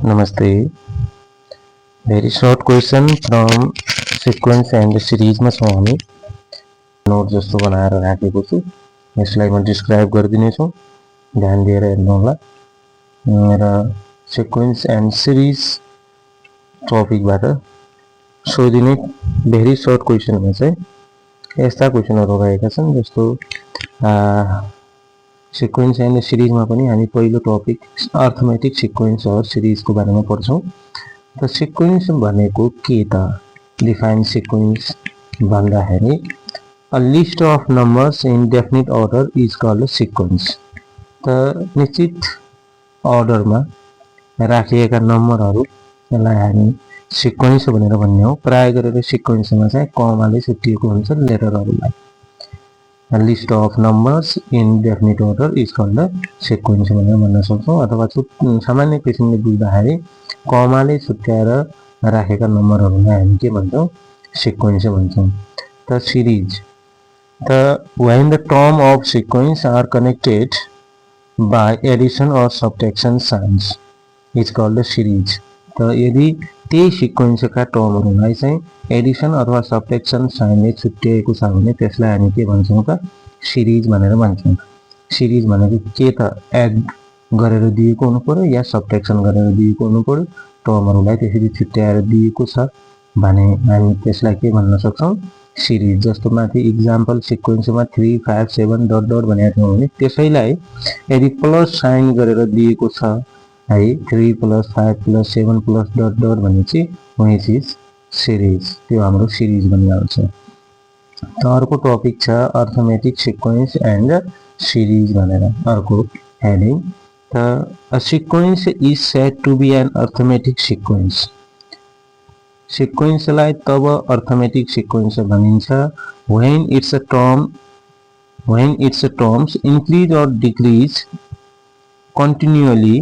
नमस्ते। Very short question from sequence and सिरिजमा छौँ हामी। नोट जस्तो बनाएर राखेको छु, यसलाई म डिस्क्राइब गरिदिनेछु, ध्यान दिएर हेर्नुहोला। र सिक्वेन्स एन्ड सिरिज टपिकबाट सोधिने भेरी सर्ट क्वेश्चनमा चाहिँ यस्ता क्वेश्चनहरू रहेका छन्, जस्तो सिक्वेन्स एन्ड सिरिजमा पनि हामी पहिलो टपिक अर्थमेटिक सिक्वेन्स और सिरिजको बारेमा पढ्छौँ। त सिक्वेन्स भनेको के त? डिफाइन सिक्वेन्स भन्दाखेरि a list of numbers in definite order is called sequence. त निश्चित अर्डरमा राखिएका नम्बरहरू यसलाई हामी सिक्वेन्स भनेर भन्ने हो। प्राय गरेर सिक्वेन्समा चाहिँ कमाले छुट्टिएको हुन्छ लेटरहरूलाई। A list of numbers in definite order is called a sequence भनेर भन्न सक्छौँ। अथवा सामान्य किसिमले बुझ्दाखेरि कमाले छुट्याएर राखेका नम्बरहरूलाई हामी के भन्छौँ? सिक्वेन्स भन्छौँ। त सिरिज त when the term of sequence are connected by addition or subtraction signs is called a series। त यदि त्यही सिक्वेन्सका टर्महरूलाई चाहिँ एडिसन अथवा सबट्र्याक्सन साइनले छुट्याएको छ भने त्यसलाई हामी के भन्छौँ त? सिरिज भनेर भन्छौँ। सिरिज भनेको के त? एड गरेर दिएको हुनु पर्यो या सबट्र्याक्सन गरेर दिएको हुनु पर्यो। टर्महरूलाई त्यसरी छुट्याएर दिएको छ भने हामी त्यसलाई के भन्न सक्छौँ? सिरिज। जस्तो माथि इक्जाम्पल सिक्वेन्समा 3, 5, 7 डट डट भनेको थियौँ भने त्यसैलाई यदि प्लस साइन गरेर दिएको छ है, 3 + 5 + 7 + डट डट भनेपछि व्हिच इज सिरिज, त्यो हाम्रो सिरिज बनिहाल्छ। त अर्को टपिक छ अर्थमेटिक सिक्वेन्स एन्ड सिरिज भनेर अर्को हेडिङ। त a sequence is said to be an arithmetic sequence. सिक्वेन्सलाई तब अर्थमेटिक सिक्वेन्स भनिन्छ when its terms increase or decrease continually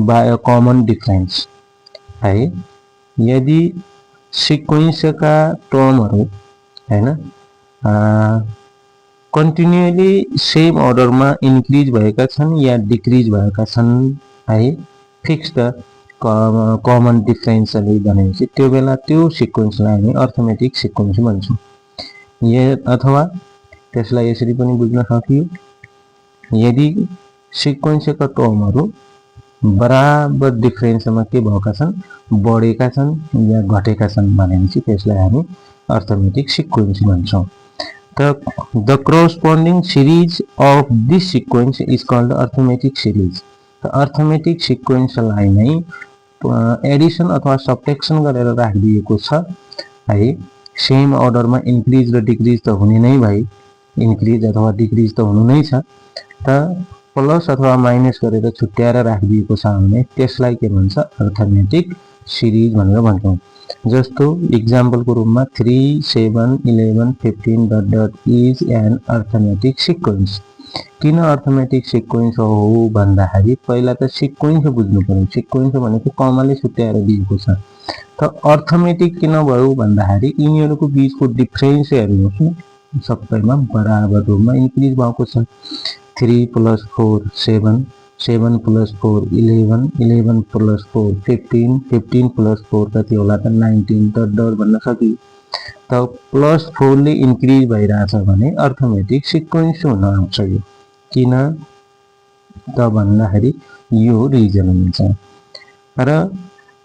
by a common difference है। यदि सिक्वेन्सका टर्महरू हैन कन्टिन्युअली सेम अर्डरमा इन्क्रिज भएका छन् या डिक्रिज भएका छन् है, फिक्स्ड कमन डिफरेन्सले भनेपछि त्यो बेला त्यो सिक्वेन्सलाई हामी अर्थमेटिक सिक्वेन्स भन्छौँ। अथवा त्यसलाई यसरी पनि बुझ्न सकियो, यदि सिक्वेन्सका टर्महरू बराबर डिफरेन्समा के भएका छन्? बढेका छन् या घटेका छन् भनेपछि त्यसलाई हामी अर्थमेटिक सिक्वेन्स भन्छौँ। त the corresponding series of this sequence is called arithmetic series. त अर्थमेटिक सिक्वेन्सलाई नै एडिसन अथवा सबट्र्याक्सन गरेर राखिदिएको छ है। सेम अर्डरमा इन्क्रिज र डिक्रिज त हुने नै भाइ, इन्क्रिज अथवा डिक्रिज त हुनु नै छ। त प्लस अथवा माइनस गरेर छुट्याएर राखिदिएको छ भने त्यसलाई के भन्छ? अर्थमेटिक सिरिज भनेर भन्छौँ। जस्तो इक्जाम्पलको रूपमा 3, 7, 11, 15 dot dot is an arithmetic sequence. किन अर्थमेटिक सिक्वेन्स हो भन्दाखेरि पहिला त सिक्वेन्स बुझ्नु पर्यो। सिक्वेन्स भनेको कमाले छुट्याएर दिएको छ। त अर्थमेटिक किन भयो भन्दाखेरि यिनीहरूको बीचको डिफरेन्स हेर्नुहोस् न, सबैमा बराबर रूपमा इन्क्रिज भएको छ। 3 + 4 7, 7 + 4 11, 11 + 4 15, 15 + 4 कति होला त? 19 डट डट भन्न सकियो। त +4 ले इन्क्रिज भइरहेछ भने अर्थमेटिक सिक्वेन्स हुन आउँछ यो। किन त भन्दाखेरि यो रिजन हुन्छ। र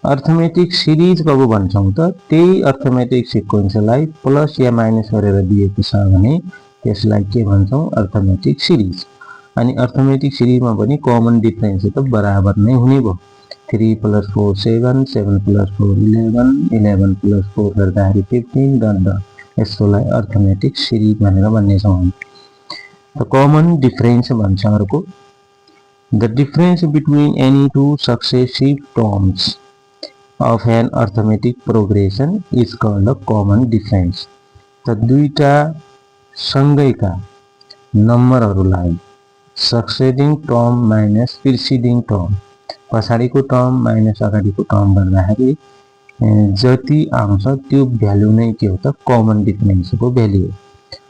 अर्थमेटिक सिरिज कब भन्छौँ त? त्यही अर्थमेटिक सिक्वेन्सलाई प्लस या माइनस गरेर दिएको छ भने त्यसलाई के भन्छौँ? Arithmetic series. अनि अर्थमेटिक सिरिजमा पनि कमन डिफरेन्स त बराबर नै हुने भयो। 3 + 4 7, 7 + 4 11, 11 + 4 गर्दाखेरि 15 डट डट, यसोलाई अर्थमेटिक सिरिज भनेर भन्नेछौँ हामी। त कमन डिफरेन्स भन्छ अर्को। The difference between any two successive terms of an arithmetic progression is called a common difference। त दुईटा सँगैका नम्बरहरूलाई सक्सेडिङ टर्म माइनस प्रिसिडिङ टर्म, पछाडिको टर्म माइनस अगाडिको टर्म गर्दाखेरि जति आउँछ त्यो भ्यालु नै के हो त? कमन डिफरेन्सको भ्यालु हो।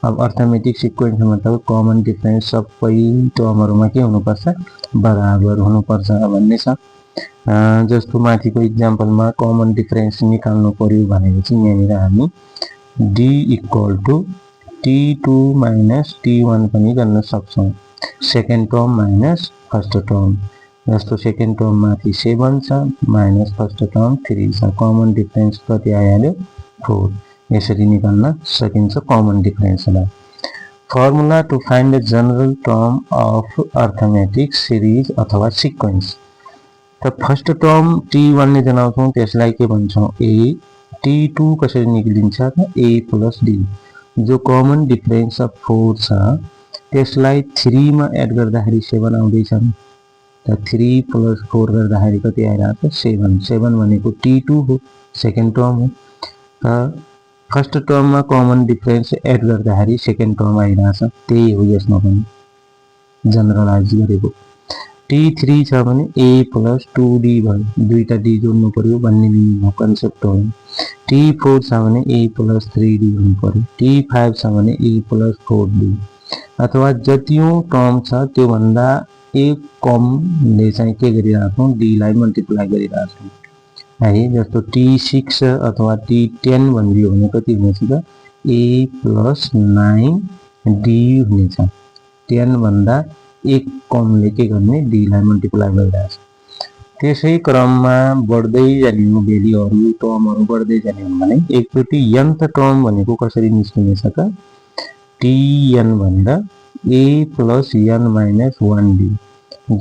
अब अर्थमेटिक सिक्वेन्समा त कमन डिफरेन्स सबै टर्महरूमा के हुनुपर्छ? बराबर हुनुपर्छ भन्ने छ। जस्तो माथिको इक्जाम्पलमा कमन डिफरेन्स निकाल्नु पर्यो भनेपछि यहाँनिर हामी d equal to t2 minus t1 पनि गर्न सक्छौँ। Second term minus first term, जस्तो सेकेन्ड टर्म माथि 7 छ माइनस फर्स्ट टर्म 3 छ। कमन डिफरेन्स कति आइहाल्यो 4। यसरी निकाल्न सकिन्छ कमन डिफरेन्सलाई। Formula to find the general term of arithmetic series अथवा सिक्वेन्स। त फर्स्ट टर्म t1 ले जनाउँछौँ, त्यसलाई के भन्छौँ a। t2 कसरी निक्लिन्छ त a प्लस d। जो कमन डिफरेन्स अफ 4 छ त्यसलाई 3 मा एड गर्दाखेरि 7 आउँदैछ नि, त 3 प्लस 4 गर्दाखेरि कति आइरहेको छ 7। 7 भनेको t2 हो, सेकेन्ड टर्म हो। त फर्स्ट टर्ममा कमन डिफरेन्स एड गर्दाखेरि सेकेन्ड टर्म आइरहेछ, त्यही हो यसमा पनि जनरलाइज गरेको। t3 छ भने a प्लस 2d भयो, दुईटा d जोड्नु पर्यो भन्ने मिनिङ कन्सेप्ट हो। t4 छ भने a प्लस 3d हुनु पर्यो। t5 छ भने a प्लस 4d, अथवा जतिौं टर्म छ त्यो भन्दा एक कमले चाहिँ के गरिराछौं d लाई मल्टिप्लाई गरिराछौं है। जस्तो t6 अथवा t10 भनिदियो भने कति हुनेछ त a प्लस 9d हुनेछ। 10 भन्दा एक कमले के गर्ने d लाई मल्टिप्लाई गरिरहेछ। त्यसै क्रममा बढ्दै जाने भेल्युहरु टर्महरु बढ्दै जाने भने एकचोटी nth टर्म भनेको कसरी निस्किनेछ त tn भनेर a plus n minus 1d।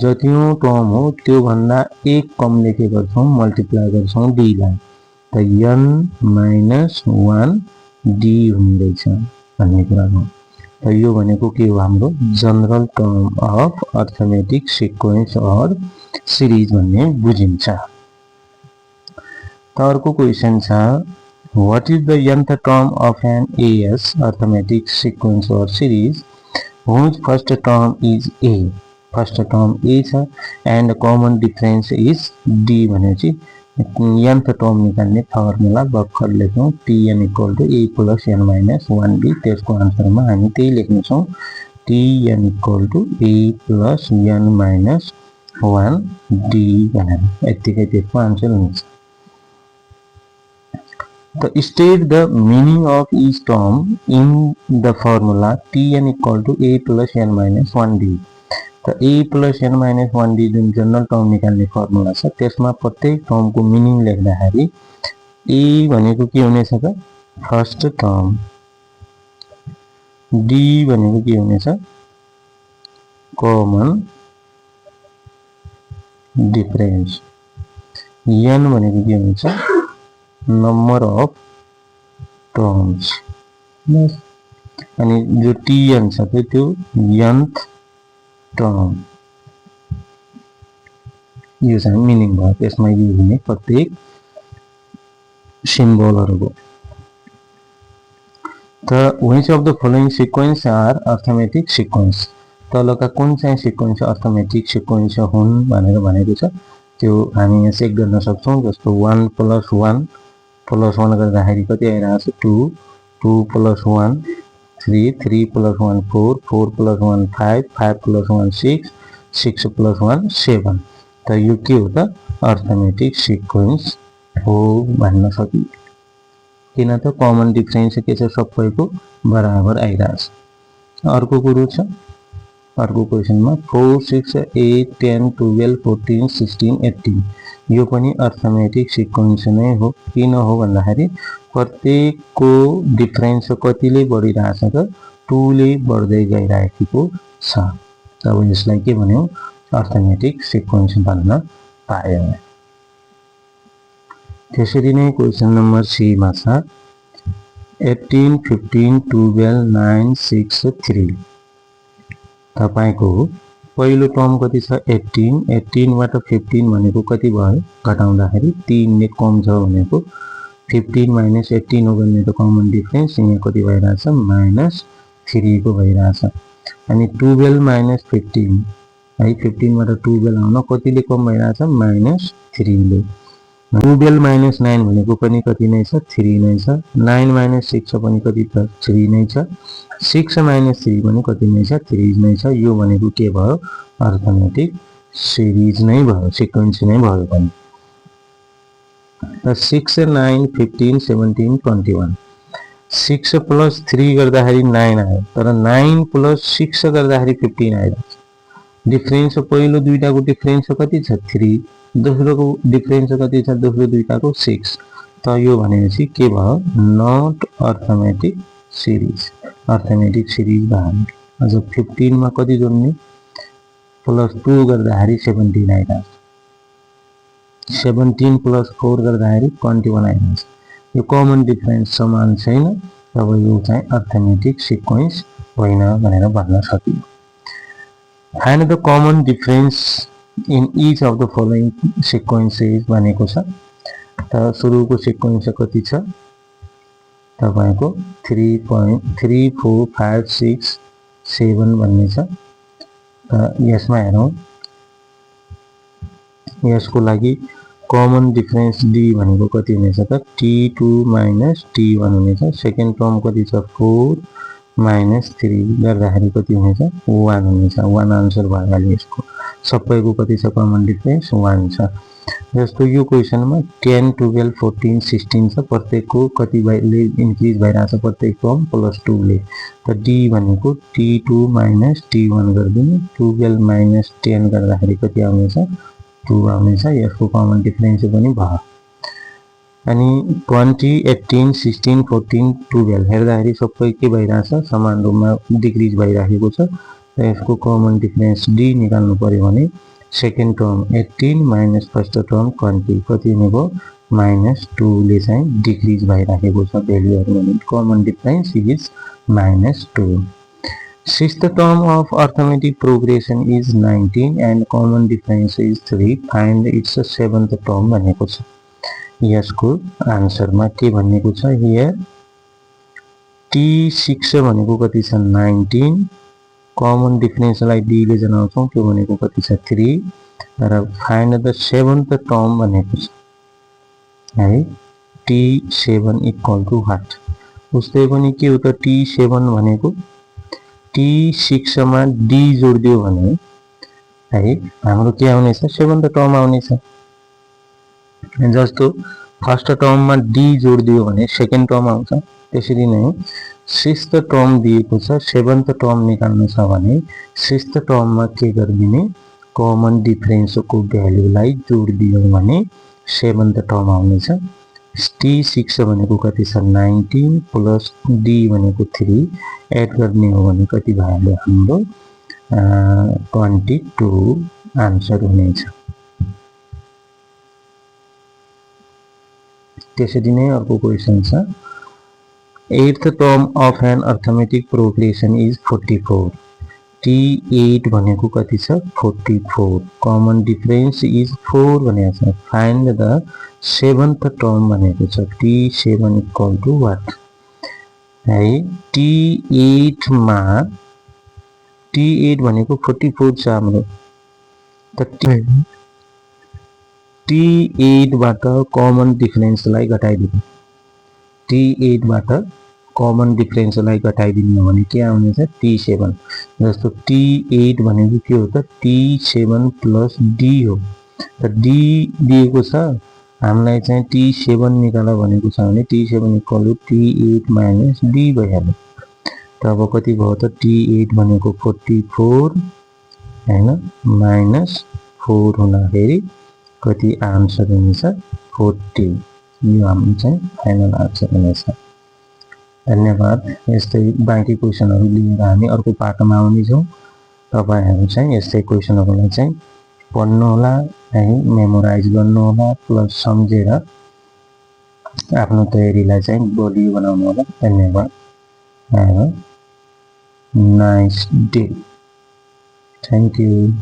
जतिौं टर्म हो त्यो भन्दा एक कमले के गर्छौं मल्टिप्लाई गर्छौं d लाई, त n माइनस 1d हुँदैछ भन्ने कुरा हो। त यो भनेको के हो हाम्रो general term of arithmetic sequence or series भन्ने बुझिन्छ। त अर्को क्वेशन छ what is the nth term of an AS arithmetic sequence or series whose first term is a। First term a छ and common difference is d भनेपछि nth term निकाल्ने formula भर्खर लेख्यौं tn equal to a plus n minus 1d। त्यसको आन्सरमा हामी त्यही लेख्ने छौं tn equal to a plus n minus 1d भनेर, यतिकै त्यसको आन्सर हुन्छ। त state the meaning of each term in the formula tn equal to a plus n minus 1d। त a plus n minus 1d जुन general term निकाल्ने formula छ त्यसमा प्रत्येक टर्मको मिनिङ लेख्दाखेरि a भनेको के हुनेछ त फर्स्ट टर्म, d भनेको के हुनेछ कमन डिफरेन्स, n भनेको के हुनेछ नम्बर अफ टर्म्स, अनि जो tn छ त्यो nth टर्म। यो चाहिँ मिनिङ भयो त्यसमा युज हुने प्रत्येक सिम्बलहरुको। त which of the following sequence are arithmetic sequence. तलका कुन चाहिँ सिक्वेन्स अर्थमेटिक सिक्वेन्स हुन् भनेर भनेको छ त्यो हामी यहाँ चेक गर्न सक्छौं। जस्तो 1 प्लस 1 प्लस 1 गर्दाखेरि कति आइरहेछ 2, 2 plus 1 3, 3 plus 1 4, 4 plus 1 5, 5 plus 1 6, 6 plus 1 7। त यो के हो त अर्थमेटिक सिक्वेन्स हो भन्न सकिन्छ, किन त कमन डिफरेन्स के छ सबैको बराबर आइरहेछ। अर्को कुरो छ अर्को क्वेशनमा 4 6 8 10 12 14 16 18 यो पनि अर्थमेटिक सिक्वेन्स नै हो। किन हो भन्दाखेरि प्रत्येकको डिफरेन्स कतिले बढिरहेछ त 2 ले बढ्दै गइरहेको छ। तब यसलाई के भन्यौ अर्थमेटिक सिक्वेन्स भन्न पायौ। त्यसरी नै क्वेशन नम्बर C मा छ 18 15 12 9 6 3। तपाईको पहिलो टर्म कति छ 18, 18 बाट 15 भनेको कति भयो घटाउँदाखेरि 3 ले कम छ भनेको 15 माइनस 18 हो भने त कमन डिफरेन्स यहाँ कति भइराछ -3 को भइराछ। अनि 12 माइनस 15 है 15 बाट 12 आउन कतिले कम भइराछ -3 ले। 12 माइनस 9 भनेको पनि कति नै छ 3 नै छ। 9 माइनस 6 पनि कति छ 3 नै छ। 6 माइनस 3 पनि कति नै छ 3 नै छ। यो भनेको के भयो अर्थमेटिक सिरिज नै भयो, सिक्वेन्स नै भयो पनि। 6 9 15 17 21 6 + 3 गर्दाखेरि 9 आयो, तर 9 + 6 गर्दाखेरि 15 आइरहेछ। डिफरेन्स पहिलो दुईटाको डिफरेन्स कति छ 3, दोस्रोको डिफरेन्स कति छ दोस्रो दुईटाको 6। त यो भनेपछि के भयो not arithmetic series, arithmetic series भयो। अझ 15 मा कति जोड्ने +2 गर्दाखेरि 17 आइरहेछ, 17 + 4 गर्दाखेरि 21 आइरहेछ। यो कमन डिफरेन्स समान छैन, तब यो चाहिँ अर्थमेटिक सिक्वेन्स होइन भनेर भन्न सकियो। Find the common difference in each of the following sequences भनेको छ। त सुरुको सिक्वेन्स कति छ तपाईको 3.3 4 5 6 7 भन्ने छ। त यसमा हेरौं, यसको लागि कमन डिफरेन्स d भनेको कति हुनेछ त t2 - t1 हुनेछ। सेकेन्ड टर्म कति छ 4 - 3 गर्दाखेरि कति हुनेछ 1 हुनेछ। 1 आन्सर भयो। अहिले यसको सबैको कति छ कमन डिफरेन्स 1 छ। जस्तो यो क्वेशनमा 10 12 14 16 छ, प्रत्येकको कति ले इन्क्रिज भइरहेछ प्रत्येक टर्म +2 ले। त d भनेको t2 - t1 गर्दिने, 12 - 10 गर्दाखेरि कति आउनेछ 2 आउनेछ। यसको कमन डिफरेन्स पनि भयो। अनि 20 18 16 14 12 हेर्दाखेरि सबै के भइरहेछ समान रूपमा डिक्रिज भइरहेको छ। र यसको कमन डिफरेन्स d निकाल्नु पर्यो भने सेकेन्ड टर्म 18 - फर्स्ट टर्म 20 कति हुने भयो -2 ले चाहिँ डिक्रिज भइरहेको छ भ्यालुहरु, भने common difference is -2। Sixth term of arithmetic progression is 19 and common difference is 3. Find its seventh term भनेको छ। यसको आन्सरमा के भनेको छ हियर t6 भनेको कति छ 19, कमन डिफरेन्सलाई d ले जनाउँछौं, त्यो भनेको कति छ 3। र फाइन्ड द सेभेन्थ टर्म भनेको छ है t7 इक्वल टु व्हाट। उस्तै पनि के हो त t7 भनेको t6 मा d जोड्दियो भने है हाम्रो के आउनेछ सेभेन्थ टर्म आउनेछ। जस्तो फर्स्ट टर्ममा d जोड्दियो भने सेकेन्ड टर्म आउँछ। त्यसरी नै सिक्स्थ टर्म दिएको छ, सेभेन्थ टर्म निकाल्नु छ भने सिक्स्थ टर्ममा के गर्दिने कमन डिफरेन्सको भ्यालुलाई जोड्दियो भने सेभेन्थ टर्म आउनेछ। t6 भनेको कति छ 19 प्लस d भनेको 3 एड गर्ने हो भने कति भयो हाम्रो 22 आन्सर हुनेछ। त्यसरी नै अर्को क्वेशन छ eighth term of an arithmetic progression is 44. t8 भनेको कति छ 44, कमन डिफरेन्स इज 4 भनेको छ। फाइन्ड द सेभेन्थ टर्म भनेको छ t7 इक्वल टु व्हाट है। t8 मा t8 भनेको 44 छ हाम्रो। त t8 बाट कमन डिफरेन्सलाई घटाइदिनु, t8 बाट कमन डिफरेन्सलाई घटाइदिनु हो भने के आउनेछ t7। जस्तो t8 भनेको के हो त t7 प्लस d हो। त d दिएको छ हामीलाई चाहिँ t7 निकाल भनेको छ भने t7 equal to t8 minus d भइहाल्यो। तब कति भयो त t8 भनेको 44 हैन -4 हुँदाखेरि कति आन्सर हुनेछ 40। यो हाम्रो चाहिँ फाइनल आन्सर हुनेछ। धन्यवाद। यस्तै बाँकी क्वेशनहरु लिएर हामी अर्को पाठमा आउनेछौं। तपाईहरु चाहिँ यस्तै क्वेशनहरुलाई चाहिँ पढ्नु होला है, मेमोराइज गर्नु होला, प्लस सम्झेर आफ्नो तयारीलाई चाहिँ बलियो बनाउनु होला। धन्यवाद। Have a nice day. Thank you.